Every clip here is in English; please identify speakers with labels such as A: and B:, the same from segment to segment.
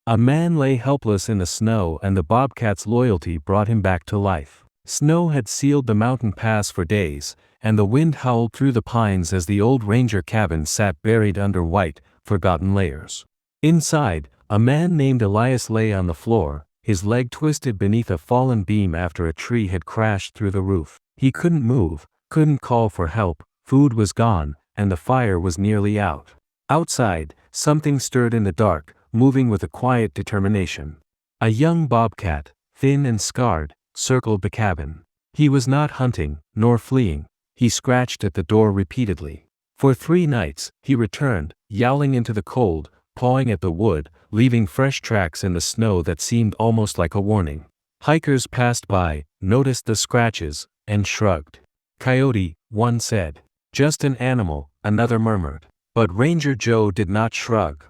A: A man lay helpless in the snow, and the bobcat's loyalty brought him back to life. Snow had sealed the mountain pass for days, and the wind howled through the pines as the old ranger cabin sat buried under white, forgotten layers. Inside, a man named Elias lay on the floor, his leg twisted beneath a fallen beam after a tree had crashed through the roof. He couldn't move, couldn't call for help, food was gone, and the fire was nearly out. Outside, something stirred in the dark, moving with a quiet determination. A young bobcat, thin and scarred, circled the cabin. He was not hunting, nor fleeing. He scratched at the door repeatedly. For 3 nights, he returned, yowling into the cold, pawing at the wood, leaving fresh tracks in the snow that seemed almost like a warning. Hikers passed by, noticed the scratches, and shrugged. "Coyote," one said. "Just an animal," another murmured. But Ranger Joe did not shrug.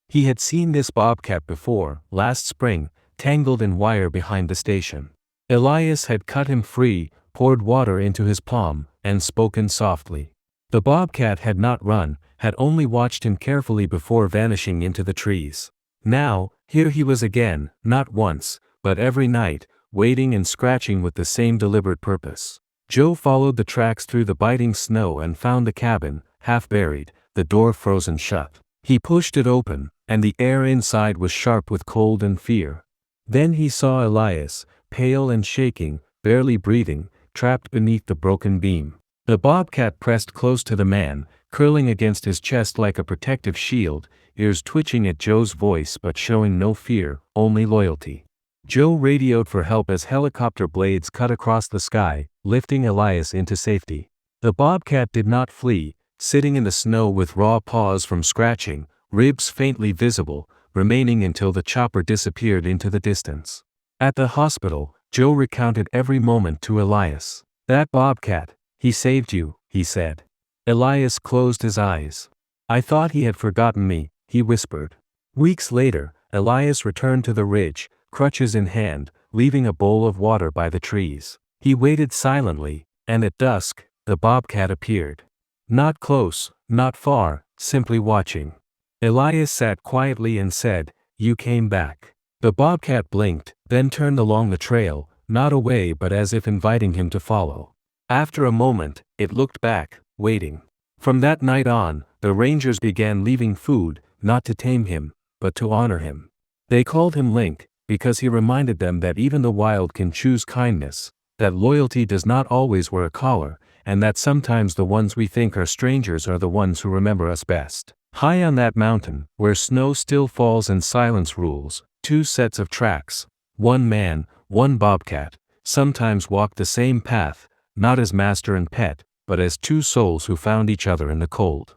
A: He had seen this bobcat before, last spring, tangled in wire behind the station. Elias had cut him free, poured water into his palm, and spoken softly. The bobcat had not run, had only watched him carefully before vanishing into the trees. Now, here he was again, not once, but every night, waiting and scratching with the same deliberate purpose. Joe followed the tracks through the biting snow and found the cabin, half buried, the door frozen shut. He pushed it open, and the air inside was sharp with cold and fear. Then he saw Elias, pale and shaking, barely breathing, trapped beneath the broken beam. The bobcat pressed close to the man, curling against his chest like a protective shield, ears twitching at Joe's voice but showing no fear, only loyalty. Joe radioed for help as helicopter blades cut across the sky, lifting Elias into safety. The bobcat did not flee, sitting in the snow with raw paws from scratching, ribs faintly visible, remaining until the chopper disappeared into the distance. At the hospital, Joe recounted every moment to Elias. "That bobcat, he saved you," he said. Elias closed his eyes. "I thought he had forgotten me," he whispered. Weeks later, Elias returned to the ridge, crutches in hand, leaving a bowl of water by the trees. He waited silently, and at dusk, the bobcat appeared. Not close, not far, simply watching. Elias sat quietly and said, "You came back." The bobcat blinked, then turned along the trail, not away but as if inviting him to follow. After a moment, it looked back, waiting. From that night on, the rangers began leaving food, not to tame him, but to honor him. They called him Link, because he reminded them that even the wild can choose kindness, that loyalty does not always wear a collar, and that sometimes the ones we think are strangers are the ones who remember us best. High on that mountain, where snow still falls and silence rules, 2 sets of tracks, 1 man, 1 bobcat, sometimes walked the same path, not as master and pet, but as 2 souls who found each other in the cold.